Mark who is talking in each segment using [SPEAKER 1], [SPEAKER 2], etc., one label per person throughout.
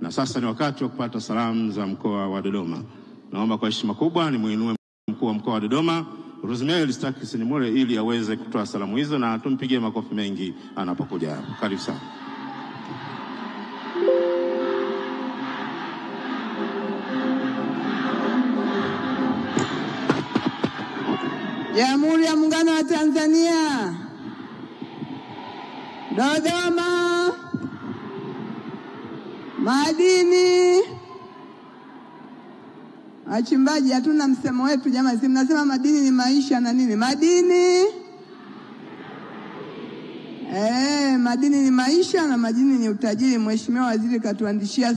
[SPEAKER 1] Na sasa ni wakati wa kupata salamu za mkoa wa Dodoma. Naomba kwa heshima kubwa nimuinue mkuu wa mkoa wa Dodoma, Rosemary Listakis Nimule, ili aweze kutoa salamu hizo, na tumpigie makofi mengi anapokuja. Karibu sana.
[SPEAKER 2] Jamhuri ya Muungano wa Tanzania, Dodoma, madini. Wachimbaji hatuna msemo wetu jamani, si mnasema madini ni maisha na nini? Madini madini ni maisha na madini ni utajiri. Mheshimiwa Waziri katuandishia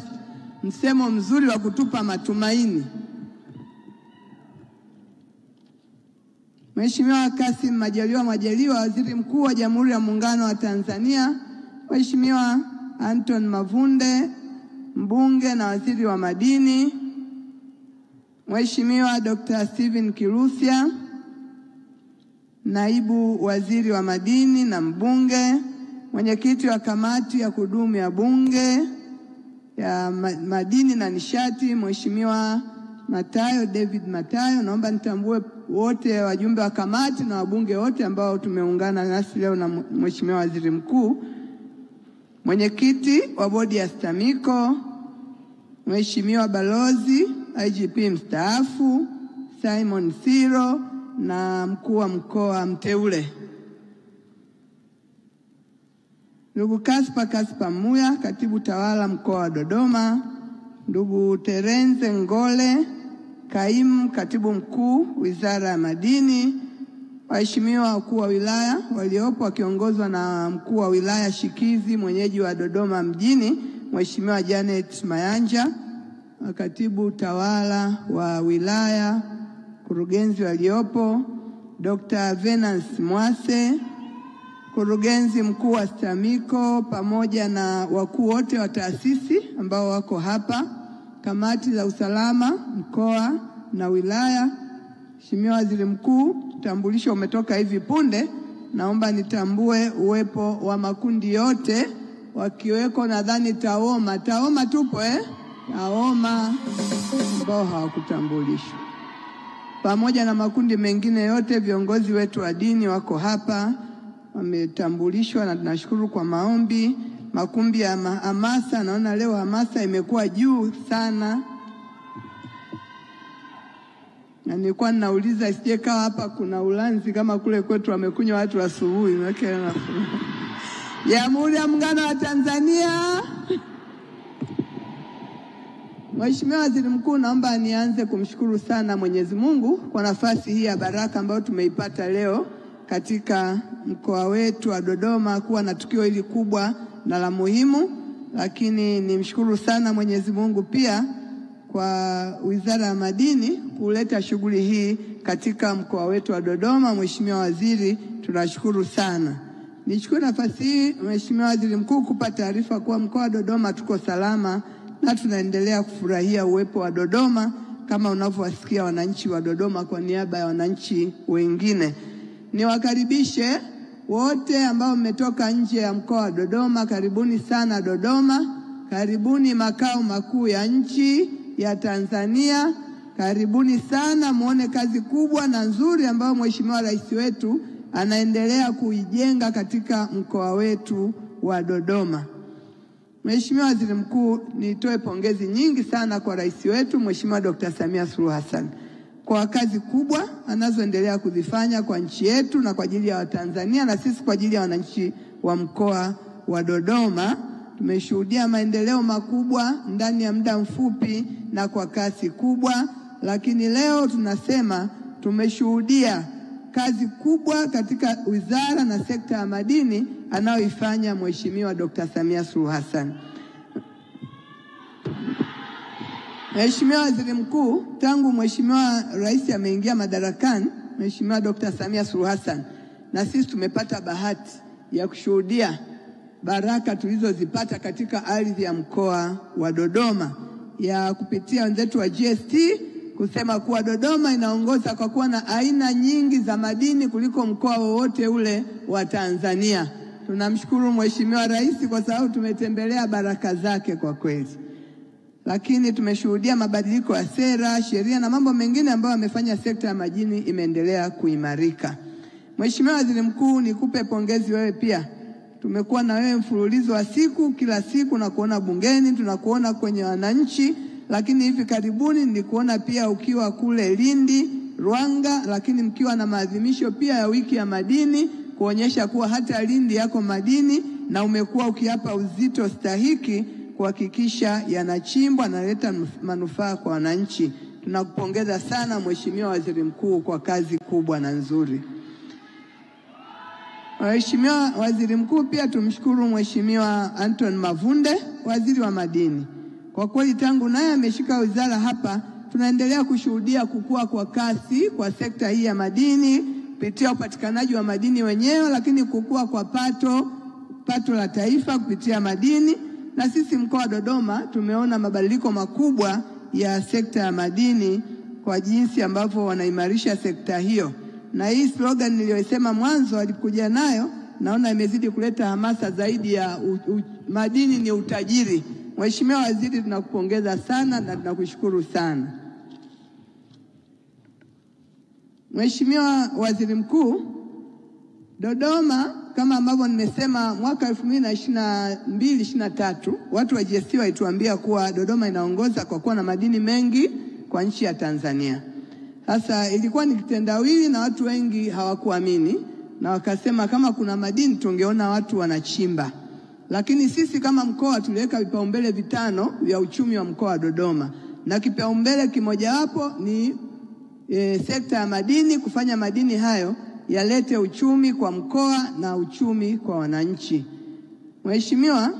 [SPEAKER 2] msemo mzuri wa kutupa matumaini. Mheshimiwa Kassim Majaliwa, Waziri Mkuu wa Jamhuri ya Muungano wa Tanzania, Mheshimiwa Anton Mavunde, mbunge na waziri wa madini, Mheshimiwa Dr. Steven Kirusya, naibu waziri wa madini na mbunge, mwenyekiti wa kamati ya kudumu ya bunge ya madini na nishati, Mheshimiwa David Matayo. Naomba nitambue wote wajumbe wa kamati na wabunge wote ambao tumeungana nasi leo na Mheshimiwa Waziri Mkuu, mwenyekiti wa bodi ya STAMICO, Mheshimiwa Balozi IGP mstaafu Simon Siro, na mkuu wa mkoa mteule ndugu Kaspa Muya, katibu tawala mkoa wa Dodoma, ndugu Terenze Ngole, kaimu katibu mkuu Wizara ya Madini, waheshimiwa wakuu wa wilaya waliopo wakiongozwa na mkuu wa wilaya shikizi mwenyeji wa Dodoma mjini, Mheshimiwa Janet Mayanja, katibu tawala wa wilaya, kurugenzi waliopo, Dr. Venance Mwase, kurugenzi mkuu wa STAMICO, pamoja na wakuu wote wa taasisi ambao wako hapa, kamati za usalama mkoa na wilaya. Mheshimiwa Waziri Mkuu, utambulisho umetoka hivi punde. Naomba nitambue uwepo wa makundi yote wakiweko, nadhani Taoma tupo Taoma ambao hawakutambulishwa, pamoja na makundi mengine yote. Viongozi wetu wa dini wako hapa wametambulishwa na tunashukuru kwa maombi. Makumbi ya hamasa, naona leo hamasa imekuwa juu sana, na nilikuwa ninauliza sije kawa hapa kuna ulanzi kama kule kwetu wamekunywa watu asubuhi. Jamhuri ya Muungano wa Tanzania. Mheshimiwa Waziri Mkuu, naomba nianze kumshukuru sana Mwenyezi Mungu kwa nafasi hii ya baraka ambayo tumeipata leo katika mkoa wetu wa Dodoma kuwa na tukio hili kubwa na la muhimu. Lakini nimshukuru sana Mwenyezi Mungu pia kwa Wizara ya Madini kuleta shughuli hii katika mkoa wetu wa Dodoma. Mheshimiwa Waziri, tunashukuru sana. Nichukue nafasi hii Mheshimiwa Waziri Mkuu kupa taarifa kuwa mkoa wa Dodoma tuko salama na tunaendelea kufurahia uwepo wa Dodoma kama unavyowasikia wananchi wa Dodoma kwa niaba ya wananchi wengine. Niwakaribishe wote ambao mmetoka nje ya mkoa wa Dodoma. Karibuni sana Dodoma, karibuni makao makuu ya nchi ya Tanzania. Karibuni sana, muone kazi kubwa na nzuri ambayo Mheshimiwa Rais wetu anaendelea kuijenga katika mkoa wetu wa Dodoma. Mheshimiwa Waziri Mkuu, nitoe pongezi nyingi sana kwa Rais wetu Mheshimiwa Dr. Samia Suluhu Hassan kwa kazi kubwa anazoendelea kuzifanya kwa nchi yetu na kwa ajili ya Watanzania, na sisi kwa ajili ya wananchi wa mkoa wa Dodoma. Tumeshuhudia maendeleo makubwa ndani ya muda mfupi na kwa kasi kubwa, lakini leo tunasema tumeshuhudia kazi kubwa katika wizara na sekta ya madini anayoifanya Mheshimiwa Dr. Samia Suluhu Hassan. Mheshimiwa Waziri Mkuu, tangu Mheshimiwa Rais ameingia madarakani, Mheshimiwa Dr. Samia Suluhu Hassan, na sisi tumepata bahati ya kushuhudia baraka tulizozipata katika ardhi ya mkoa wa Dodoma ya kupitia wenzetu wa GST kusema kuwa Dodoma inaongoza kwa kuwa na aina nyingi za madini kuliko mkoa wowote ule wa Tanzania. Tunamshukuru Mheshimiwa Rais kwa sababu tumetembelea baraka zake kwa kweli. Lakini tumeshuhudia mabadiliko ya sera, sheria na mambo mengine ambayo yamefanya sekta ya madini imeendelea kuimarika. Mheshimiwa Waziri Mkuu, nikupe pongezi wewe pia. Tumekuwa na wewe mfululizo wa kila siku na kuona bungeni, tunakuona kwenye wananchi, lakini hivi karibuni nilikuona pia ukiwa kule Lindi, Ruanga, lakini mkiwa na maadhimisho pia ya wiki ya madini kuonyesha kuwa hata Lindi yako madini, na umekuwa ukiapa uzito stahiki kuhakikisha yanachimbwa na leta manufaa kwa wananchi. Tunakupongeza sana Mheshimiwa Waziri Mkuu kwa kazi kubwa na nzuri. Mheshimiwa Waziri Mkuu, pia tumshukuru Mheshimiwa Anton Mavunde, Waziri wa Madini. Kwa kweli tangu naye ameshika wizara hapa, tunaendelea kushuhudia kukua kwa kasi kwa sekta hii ya madini kupitia upatikanaji wa madini wenyewe, lakini kukua kwa pato la taifa kupitia madini. Na sisi mkoa wa Dodoma tumeona mabadiliko makubwa ya sekta ya madini kwa jinsi ambavyo wanaimarisha sekta hiyo. Na hii slogan niliyosema mwanzo alikuja nayo, naona imezidi kuleta hamasa zaidi ya madini ni utajiri. Mheshimiwa Waziri, tunakupongeza sana na tunakushukuru sana. Mheshimiwa Waziri Mkuu, Dodoma kama ambavyo nimesema mwaka 2022-2023 watu wa GST walituambia kuwa Dodoma inaongoza kwa kuwa na madini mengi kwa nchi ya Tanzania. Sasa ilikuwa ni kitendawili na watu wengi hawakuamini, na wakasema kama kuna madini tungeona watu wanachimba. Lakini sisi kama mkoa tuliweka vipaumbele 5 vya uchumi wa mkoa wa Dodoma, na kipaumbele kimojawapo ni sekta ya madini, kufanya madini hayo yalete uchumi kwa mkoa na uchumi kwa wananchi. Mheshimiwa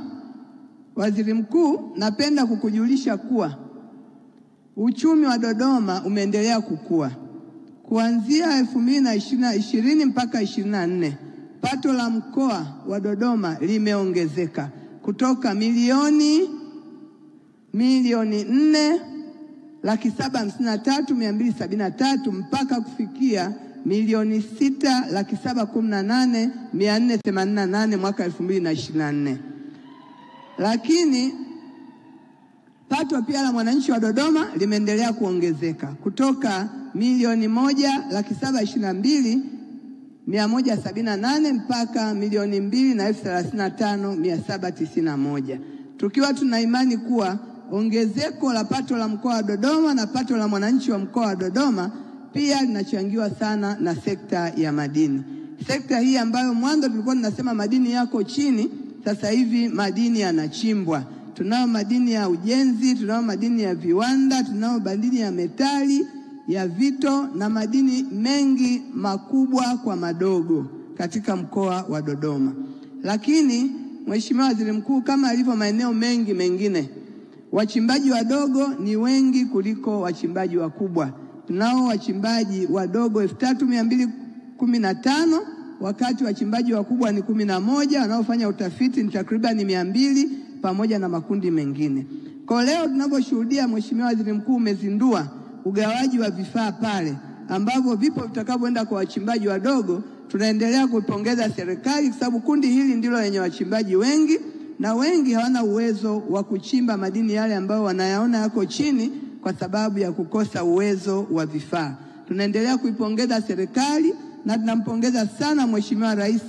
[SPEAKER 2] Waziri Mkuu, napenda kukujulisha kuwa uchumi wa Dodoma umeendelea kukua. Kuanzia 2020 mpaka 2024, pato la mkoa wa Dodoma limeongezeka kutoka milioni 4,753,273 mpaka kufikia milioni 6,718,488 mwaka 2024. Lakini pato pia la mwananchi wa Dodoma limeendelea kuongezeka kutoka milioni 1,722,178 mpaka milioni 2,035,791. Tukiwa tuna imani kuwa ongezeko la pato la mkoa wa Dodoma na pato la mwananchi wa mkoa wa Dodoma pia linachangiwa sana na sekta ya madini. Sekta hii ambayo mwanzo tulikuwa tunasema madini yako chini, sasa hivi madini yanachimbwa. Tunao madini ya ujenzi, tunao madini ya viwanda, tunao madini ya metali, ya vito na madini mengi makubwa kwa madogo katika mkoa wa Dodoma. Lakini Mheshimiwa Waziri Mkuu, kama alivyo maeneo mengi mengine, wachimbaji wadogo ni wengi kuliko wachimbaji wakubwa. Tunao wachimbaji wadogo 3,215 wakati wachimbaji wakubwa ni 11, wanaofanya utafiti ni takriban 200 pamoja na makundi mengine. Kwa leo tunaposhuhudia Mheshimiwa Waziri Mkuu umezindua ugawaji wa vifaa pale ambavyo vipo vitakavyoenda kwa wachimbaji wadogo, tunaendelea kuipongeza serikali kwa sababu kundi hili ndilo lenye wachimbaji wengi na wengi hawana uwezo wa kuchimba madini yale ambayo wanayaona yako chini kwa sababu ya kukosa uwezo wa vifaa. Tunaendelea kuipongeza serikali na tunampongeza sana Mheshimiwa Rais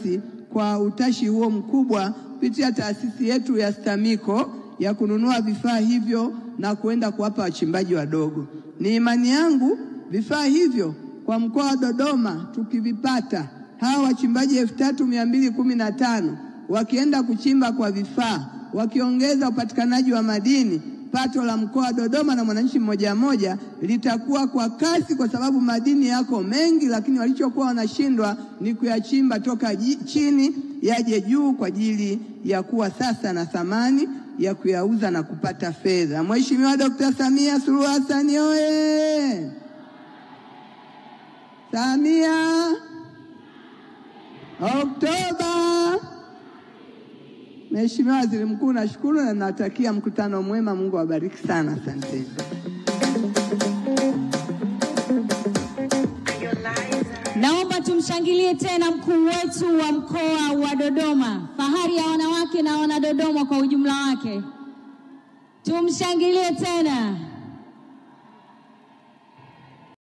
[SPEAKER 2] kwa utashi huo mkubwa kupitia taasisi yetu ya STAMICO ya kununua vifaa hivyo na kuenda kuwapa wachimbaji wadogo. Ni imani yangu vifaa hivyo kwa mkoa wa Dodoma tukivipata, hawa wachimbaji 3,215 wakienda kuchimba kwa vifaa, wakiongeza upatikanaji wa madini, pato la mkoa wa Dodoma na mwananchi mmoja mmoja litakuwa kwa kasi, kwa sababu madini yako mengi, lakini walichokuwa wanashindwa ni kuyachimba toka chini yaje juu kwa ajili ya kuwa sasa na thamani ya kuyauza na kupata fedha. Mheshimiwa Dr. Samia Suluhu Hassan oye! Samia Oktoba! Mheshimiwa Waziri Mkuu, nashukuru na natakia mkutano mwema. Mungu awabariki sana. Asante.
[SPEAKER 3] Naomba tumshangilie tena mkuu wetu wa mkoa wa Dodoma, fahari ya wanawake na wana Dodoma kwa ujumla wake. Tumshangilie tena.